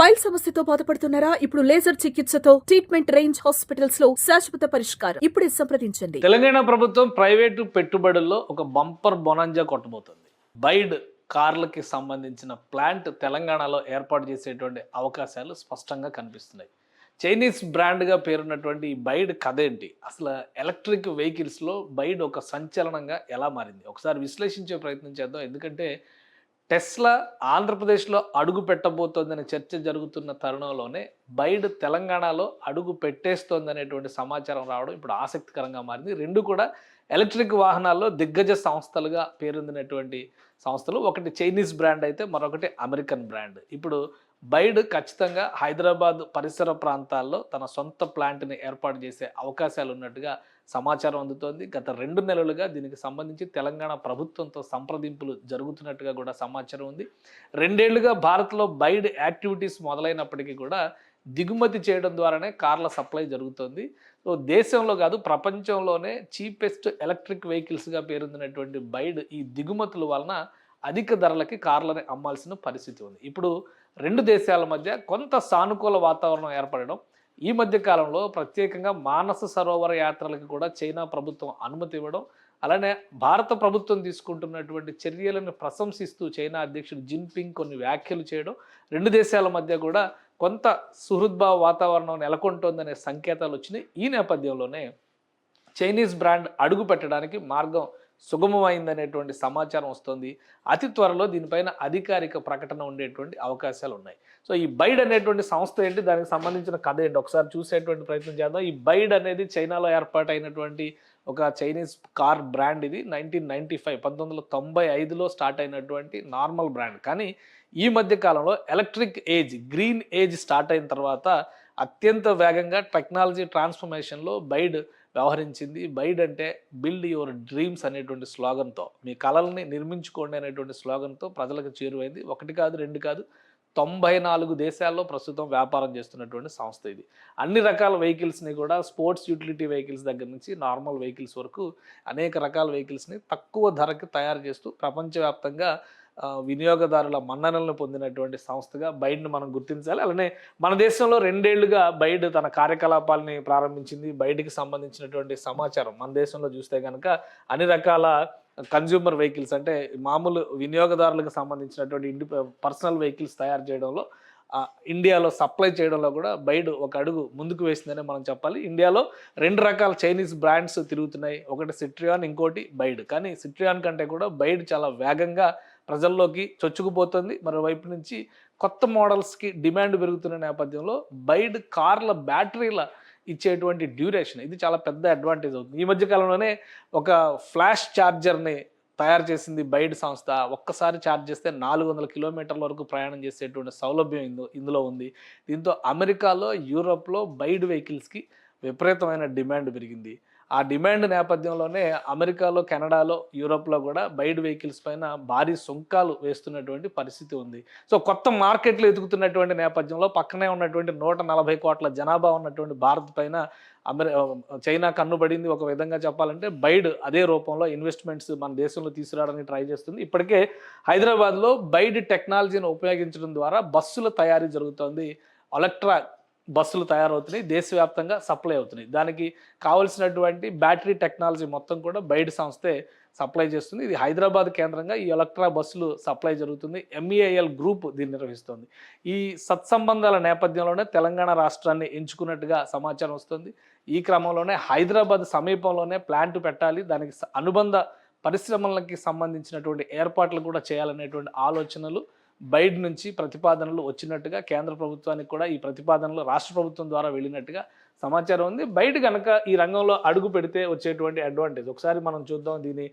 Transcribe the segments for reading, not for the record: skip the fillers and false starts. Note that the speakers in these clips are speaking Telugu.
పైల్ సమస్యతో బాధపడుతున్నారా? ఇప్పుడు లేజర్ చికిత్సతో ట్రీట్మెంట్ రేంజ్ హాస్పిటల్స్ లో శాశ్వత పరిష్కారం. ఇప్పుడే సంప్రదించండి. తెలంగాణ ప్రభుత్వం ప్రైవేటు పెట్టుబడుల్లో ఒక బంపర్ బొనంజా కొట్టబోతుంది. బైడ్ కార్లకి సంబంధించిన ప్లాంట్ తెలంగాణలో ఏర్పాటు చేసేటువంటి అవకాశాలు స్పష్టంగా కనిపిస్తున్నాయి. చైనీస్ బ్రాండ్గా పేరున్నటువంటి ఈ బైడ్ కథ ఏంటి? అసలు ఎలక్ట్రిక్ వెహికల్స్లో బైడ్ ఒక సంచలనంగా ఎలా మారింది? ఒకసారి విశ్లేషించే ప్రయత్నం చేద్దాం. ఎందుకంటే టెస్లా ఆంధ్రప్రదేశ్లో అడుగు పెట్టబోతోందనే చర్చ జరుగుతున్న తరుణంలోనే బైడ్ తెలంగాణలో అడుగు పెట్టేస్తోందనేటువంటి సమాచారం రావడం ఇప్పుడు ఆసక్తికరంగా మారింది. రెండు కూడా ఎలక్ట్రిక్ వాహనాల్లో దిగ్గజ సంస్థలుగా పేరొందినటువంటి సంస్థలు. ఒకటి చైనీస్ బ్రాండ్ అయితే మరొకటి అమెరికన్ బ్రాండ్. ఇప్పుడు బైడ్ ఖచ్చితంగా హైదరాబాద్ పరిసర ప్రాంతాల్లో తన సొంత ప్లాంట్ని ఏర్పాటు చేసే అవకాశాలు ఉన్నట్టుగా సమాచారం అందుతోంది. గత 2 నెలలుగా దీనికి సంబంధించి తెలంగాణ ప్రభుత్వంతో సంప్రదింపులు జరుగుతున్నట్టుగా కూడా సమాచారం ఉంది. 2 ఏళ్లుగా భారత్లో బైడ్ యాక్టివిటీస్ మొదలైనప్పటికీ కూడా దిగుమతి చేయడం ద్వారానే కార్ల సప్లై జరుగుతుంది. సో దేశంలో కాదు ప్రపంచంలోనే చీపెస్ట్ ఎలక్ట్రిక్ వెహికల్స్గా పేరొందినటువంటి బైడ్ ఈ దిగుమతుల వలన అధిక ధరలకి కార్లని అమ్మాల్సిన పరిస్థితి ఉంది. ఇప్పుడు 2 దేశాల మధ్య కొంత సానుకూల వాతావరణం ఏర్పడడం, ఈ మధ్య కాలంలో ప్రత్యేకంగా మానస సరోవర యాత్రలకు కూడా చైనా ప్రభుత్వం అనుమతి ఇవ్వడం, అలానే భారత ప్రభుత్వం తీసుకుంటున్నటువంటి చర్యలను ప్రశంసిస్తూ చైనా అధ్యక్షుడు జిన్పింగ్ కొన్ని వ్యాఖ్యలు చేయడం, 2 దేశాల మధ్య కూడా కొంత సుహృద్భావ వాతావరణం నెలకొంటోందనే సంకేతాలు వచ్చినాయి. ఈ నేపథ్యంలోనే చైనీస్ బ్రాండ్ అడుగు పెట్టడానికి మార్గం సుగమమైందనేటువంటి సమాచారం వస్తుంది. అతి త్వరలో దీనిపైన అధికారిక ప్రకటన ఉండేటువంటి అవకాశాలు ఉన్నాయి. సో ఈ బైడ్ అనేటువంటి సంస్థ ఏంటి, దానికి సంబంధించిన కథ ఏంటి ఒకసారి చూసేటువంటి ప్రయత్నం చేద్దాం. ఈ బైడ్ అనేది చైనాలో ఏర్పాటైనటువంటి ఒక చైనీస్ కార్ బ్రాండ్. ఇది 1995లో స్టార్ట్ అయినటువంటి నార్మల్ బ్రాండ్. కానీ ఈ మధ్య కాలంలో electric age, green age start అయిన తర్వాత అత్యంత వేగంగా టెక్నాలజీ ట్రాన్స్ఫర్మేషన్లో బైడ్ వ్యవహరించింది. బైడ్ అంటే బిల్డ్ యువర్ డ్రీమ్స్ అనేటువంటి స్లోగన్తో, మీ కళల్ని నిర్మించుకోండి అనేటువంటి స్లోగన్తో ప్రజలకు చేరువైంది. 1 కాదు 2 కాదు 94 దేశాల్లో ప్రస్తుతం వ్యాపారం చేస్తున్నటువంటి సంస్థ ఇది. అన్ని రకాల వెహికల్స్ని కూడా స్పోర్ట్స్ యూటిలిటీ వెహికల్స్ దగ్గర నుంచి నార్మల్ వెహికల్స్ వరకు అనేక రకాల వెహికల్స్ని తక్కువ ధరకి తయారు చేస్తూ ప్రపంచవ్యాప్తంగా వినియోగదారుల మన్ననలను పొందినటువంటి సంస్థగా బైడ్ను మనం గుర్తించాలి. అలానే మన దేశంలో 2 ఏళ్లుగా బైడ్ తన కార్యకలాపాలని ప్రారంభించింది. బైడ్కి సంబంధించినటువంటి సమాచారం మన దేశంలో చూస్తే కనుక అన్ని రకాల కన్జ్యూమర్ వెహికల్స్ అంటే మామూలు వినియోగదారులకు సంబంధించినటువంటి పర్సనల్ వెహికల్స్ తయారు చేయడంలో ఇండియాలో సప్లై చేయడంలో కూడా బైడ్ ఒక అడుగు ముందుకు వేసిందనే మనం చెప్పాలి. ఇండియాలో 2 రకాల చైనీస్ బ్రాండ్స్ తిరుగుతున్నాయి. ఒకటి సిట్రియాన్, ఇంకోటి బైడ్. కానీ సిట్రియాన్ కంటే కూడా బైడ్ చాలా వేగంగా ప్రజల్లోకి చొచ్చుకుపోతుంది. మరోవైపు నుంచి కొత్త మోడల్స్కి డిమాండ్ పెరుగుతున్న నేపథ్యంలో బైడ్ కార్ల బ్యాటరీల ఇచ్చేటువంటి డ్యూరేషన్ ఇది చాలా పెద్ద అడ్వాంటేజ్ అవుతుంది. ఈ మధ్య కాలంలోనే ఒక ఫ్లాష్ ఛార్జర్ని తయారు చేసింది బైడ్ సంస్థ. ఒక్కసారి ఛార్జ్ చేస్తే 400 కిలోమీటర్ల వరకు ప్రయాణం చేసేటువంటి సౌలభ్యం ఇందులో ఉంది. దీంతో అమెరికాలో, యూరోప్లో బైడ్ వెహికల్స్కి విపరీతమైన డిమాండ్ పెరిగింది. ఆ డిమాండ్ నేపథ్యంలోనే అమెరికాలో, కెనడాలో, యూరోప్లో కూడా బైడ్ వెహికల్స్ పైన భారీ సుంకాలు వేస్తున్నటువంటి పరిస్థితి ఉంది. సో కొత్త మార్కెట్లు ఎదుగుతున్నటువంటి నేపథ్యంలో పక్కనే ఉన్నటువంటి 140 కోట్ల జనాభా ఉన్నటువంటి భారత్ పైన చైనా కన్నుబడింది. ఒక విధంగా చెప్పాలంటే బైడ్ అదే రూపంలో ఇన్వెస్ట్మెంట్స్ మన దేశంలో తీసుకురావడానికి ట్రై చేస్తుంది. ఇప్పటికే హైదరాబాద్లో బైడ్ టెక్నాలజీని ఉపయోగించడం ద్వారా బస్సుల తయారీ జరుగుతోంది. ఎలక్ట్రా బస్సులు తయారవుతున్నాయి, దేశవ్యాప్తంగా సప్లై అవుతున్నాయి. దానికి కావలసినటువంటి బ్యాటరీ టెక్నాలజీ మొత్తం కూడా బైడ్ సంస్థే సప్లై చేస్తుంది. ఇది హైదరాబాద్ కేంద్రంగా ఈ ఎలక్ట్రా బస్సులు సప్లై జరుగుతుంది. MEIL గ్రూప్ దీన్ని నిర్వహిస్తుంది. ఈ సత్సంబంధాల నేపథ్యంలోనే తెలంగాణ రాష్ట్రాన్ని ఎంచుకున్నట్టుగా సమాచారం వస్తుంది. ఈ క్రమంలోనే హైదరాబాద్ సమీపంలోనే ప్లాంట్ పెట్టాలి, దానికి అనుబంధ పరిశ్రమలకి సంబంధించినటువంటి ఏర్పాట్లు కూడా చేయాలనేటువంటి ఆలోచనలు బైడ్ నుంచి ప్రతిపాదనలు వచ్చినట్టుగా కేంద్ర ప్రభుత్వానికి కూడా ఈ ప్రతిపాదనలు రాష్ట్ర ప్రభుత్వం ద్వారా వెళ్ళినట్టుగా సమాచారం ఉంది. బైడ్ కనుక ఈ రంగంలో అడుగు పెడితే వచ్చేటువంటి అడ్వాంటేజ్ ఒకసారి మనం చూద్దాం. దీని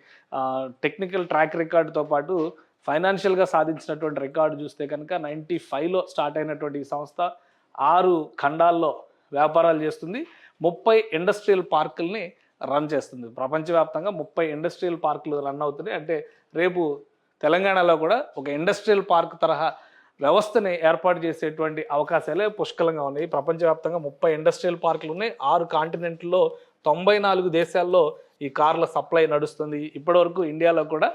టెక్నికల్ ట్రాక్ రికార్డుతో పాటు ఫైనాన్షియల్గా సాధించినటువంటి రికార్డు చూస్తే కనుక 95లో స్టార్ట్ అయినటువంటి ఈ సంస్థ 6 ఖండాల్లో వ్యాపారాలు చేస్తుంది. 30 ఇండస్ట్రియల్ పార్కుల్ని రన్ చేస్తుంది. ప్రపంచవ్యాప్తంగా 30 ఇండస్ట్రియల్ పార్కులు రన్ అవుతున్నాయి. అంటే రేపు తెలంగాణలో కూడా ఒక ఇండస్ట్రియల్ పార్క్ తరహా వ్యవస్థని ఏర్పాటు చేసేటువంటి అవకాశాలే పుష్కలంగా ఉన్నాయి. ప్రపంచవ్యాప్తంగా 30 ఇండస్ట్రియల్ పార్కులు ఉన్నాయి. 6 కాంటినెంట్లో 94 దేశాల్లో ఈ కార్ల సప్లై నడుస్తుంది. ఇప్పటివరకు ఇండియాలో కూడా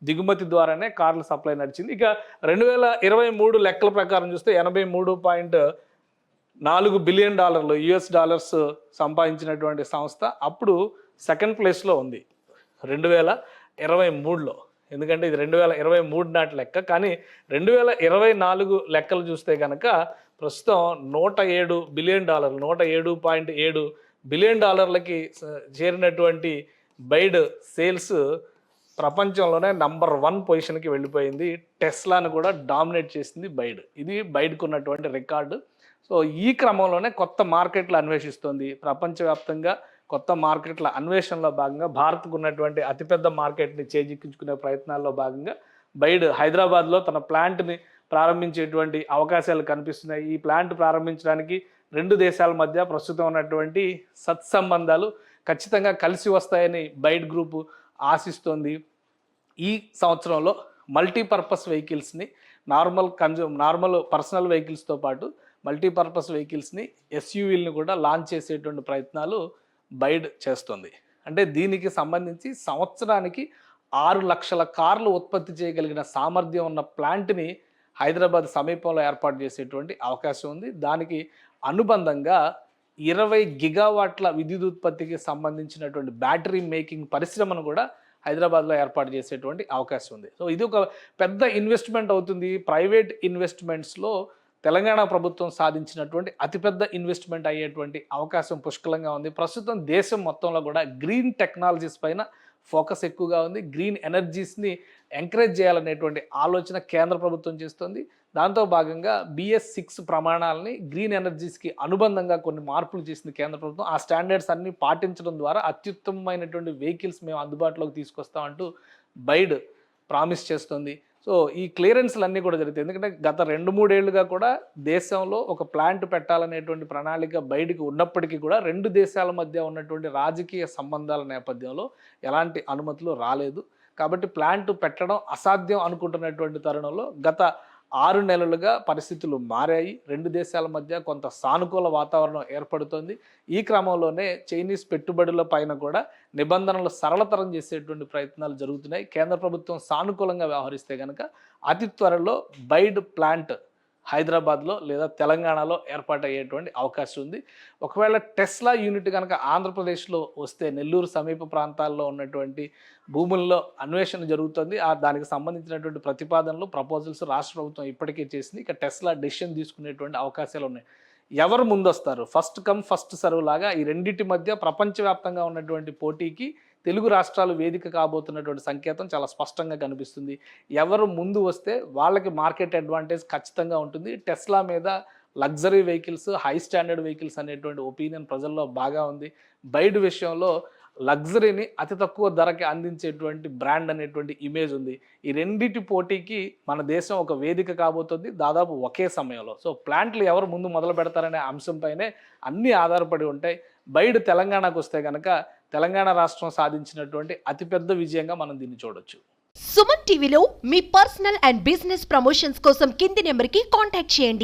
దిగుమతి ద్వారానే కార్ల సప్లై నడిచింది. ఇక 2023 లెక్కల ప్రకారం చూస్తే $83.4 బిలియన్ US సంపాదించినటువంటి సంస్థ అప్పుడు సెకండ్ ప్లేస్లో ఉంది 2023లో. ఎందుకంటే ఇది 2023 నాటి లెక్క. కానీ 2024 లెక్కలు చూస్తే కనుక ప్రస్తుతం $107 బిలియన్ $107.7 బిలియన్ చేరినటువంటి బైడ్ సేల్స్ ప్రపంచంలోనే నంబర్ 1 పొజిషన్కి వెళ్ళిపోయింది. టెస్లాను కూడా డామినేట్ చేసింది బైడ్. ఇది బైడ్కు ఉన్నటువంటి రికార్డు. సో ఈ క్రమంలోనే కొత్త మార్కెట్లు అన్వేషిస్తుంది. ప్రపంచవ్యాప్తంగా కొత్త మార్కెట్ల అన్వేషణలో భాగంగా భారత్కు ఉన్నటువంటి అతిపెద్ద మార్కెట్ని చేజిక్కించుకునే ప్రయత్నాల్లో భాగంగా బైడ్ హైదరాబాద్లో తన ప్లాంట్ని ప్రారంభించేటువంటి అవకాశాలు కనిపిస్తున్నాయి. ఈ ప్లాంట్ ప్రారంభించడానికి 2 దేశాల మధ్య ప్రస్తుతం ఉన్నటువంటి సత్సంబంధాలు ఖచ్చితంగా కలిసి వస్తాయని బైడ్ గ్రూపు ఆశిస్తోంది. ఈ సంవత్సరంలో మల్టీపర్పస్ వెహికల్స్ని నార్మల్ పర్సనల్ వెహికల్స్తో పాటు మల్టీపర్పస్ వెహికల్స్ని ఎస్యూవీలని కూడా లాంచ్ చేసేటువంటి ప్రయత్నాలు బైడ్ చేస్తుంది. అంటే దీనికి సంబంధించి సంవత్సరానికి 6 లక్షల కార్లు ఉత్పత్తి చేయగలిగిన సామర్థ్యం ఉన్న ప్లాంట్ని హైదరాబాద్ సమీపంలో ఏర్పాటు చేసేటువంటి అవకాశం ఉంది. దానికి అనుబంధంగా 20 గిగావాట్ల విద్యుత్ ఉత్పత్తికి సంబంధించినటువంటి బ్యాటరీ మేకింగ్ పరిశ్రమను కూడా హైదరాబాద్లో ఏర్పాటు చేసేటువంటి అవకాశం ఉంది. సో ఇది ఒక పెద్ద ఇన్వెస్ట్మెంట్ అవుతుంది. ప్రైవేట్ ఇన్వెస్ట్మెంట్స్లో తెలంగాణ ప్రభుత్వం సాధించినటువంటి అతిపెద్ద ఇన్వెస్ట్మెంట్ అయ్యేటువంటి అవకాశం పుష్కలంగా ఉంది. ప్రస్తుతం దేశం మొత్తంలో కూడా గ్రీన్ టెక్నాలజీస్ పైన ఫోకస్ ఎక్కువగా ఉంది. గ్రీన్ ఎనర్జీస్ని ఎంకరేజ్ చేయాలనేటువంటి ఆలోచన కేంద్ర ప్రభుత్వం చేస్తుంది. దాంతో భాగంగా BS6 ప్రమాణాలని గ్రీన్ ఎనర్జీస్కి అనుబంధంగా కొన్ని మార్పులు చేసింది కేంద్ర ప్రభుత్వం. ఆ స్టాండర్డ్స్ అన్ని పాటించడం ద్వారా అత్యుత్తమమైనటువంటి వెహికల్స్ మేము అందుబాటులోకి తీసుకొస్తామంటూ బైడ్ ప్రామిస్ చేస్తుంది. సో ఈ క్లియరెన్స్లు అన్నీ కూడా జరుగుతాయి. ఎందుకంటే గత 2-3 ఏళ్లుగా కూడా దేశంలో ఒక ప్లాంట్ పెట్టాలనేటువంటి ప్రణాళిక బయటికి ఉన్నప్పటికీ కూడా 2 దేశాల మధ్య ఉన్నటువంటి రాజకీయ సంబంధాల నేపథ్యంలో ఎలాంటి అనుమతులు రాలేదు. కాబట్టి ప్లాంట్ పెట్టడం అసాధ్యం అనుకుంటున్నటువంటి తరుణంలో గత 6 నెలలుగా పరిస్థితులు మారాయి. 2 దేశాల మధ్య కొంత సానుకూల వాతావరణం ఏర్పడుతోంది. ఈ క్రమంలోనే చైనీస్ పెట్టుబడుల పైన కూడా నిబంధనలు సరళతరం చేసేటువంటి ప్రయత్నాలు జరుగుతున్నాయి. కేంద్ర ప్రభుత్వం సానుకూలంగా వ్యవహరిస్తే కనుక అతి త్వరలో బైడ్ ప్లాంట్ హైదరాబాద్లో లేదా తెలంగాణలో ఏర్పాటయ్యేటువంటి అవకాశం ఉంది. ఒకవేళ టెస్లా యూనిట్ కనుక ఆంధ్రప్రదేశ్లో వస్తే నెల్లూరు సమీప ప్రాంతాల్లో ఉన్నటువంటి భూముల్లో అన్వేషణ జరుగుతుంది. దానికి సంబంధించినటువంటి ప్రతిపాదనలు ప్రపోజల్స్ రాష్ట్ర ప్రభుత్వం ఇప్పటికే చేసింది. ఇక టెస్లా డెసిషన్ తీసుకునేటువంటి అవకాశాలు ఉన్నాయి. ఎవరు ముందొస్తారు, ఫస్ట్ కమ్ ఫస్ట్ సర్వ్ లాగా ఈ రెండింటి మధ్య ప్రపంచవ్యాప్తంగా ఉన్నటువంటి పోటీకి తెలుగు రాష్ట్రాలు వేదిక కాబోతున్నటువంటి సంకేతం చాలా స్పష్టంగా కనిపిస్తుంది. ఎవరు ముందు వస్తే వాళ్ళకి మార్కెట్ అడ్వాంటేజ్ ఖచ్చితంగా ఉంటుంది. టెస్లా మీద luxury vehicles, high standard vehicles అనేటువంటి ఒపీనియన్ ప్రజల్లో బాగా ఉంది. బైడ్ విషయంలో లగ్జరీని అతి తక్కువ ధరకి అందించేటువంటి బ్రాండ్ అనేటువంటి ఇమేజ్ ఉంది. ఈ రెండింటి పోటీకి మన దేశం ఒక వేదిక కాబోతుంది దాదాపు ఒకే సమయంలో. సో ప్లాంట్లు ఎవరు ముందు మొదలు పెడతారనే అంశంపైనే అన్నీ ఆధారపడి ఉంటాయి. బైడ్ తెలంగాణకు వస్తే కనుక తెలంగాణ రాష్ట్రం సాధించినటువంటి అతిపెద్ద విజయంగా మనం దీన్ని చూడొచ్చు. సుమన్ టీవీలో మీ పర్సనల్ అండ్ బిజినెస్ ప్రమోషన్స్ కోసం కింది నెంబర్కి కాంటాక్ట్ చేయండి.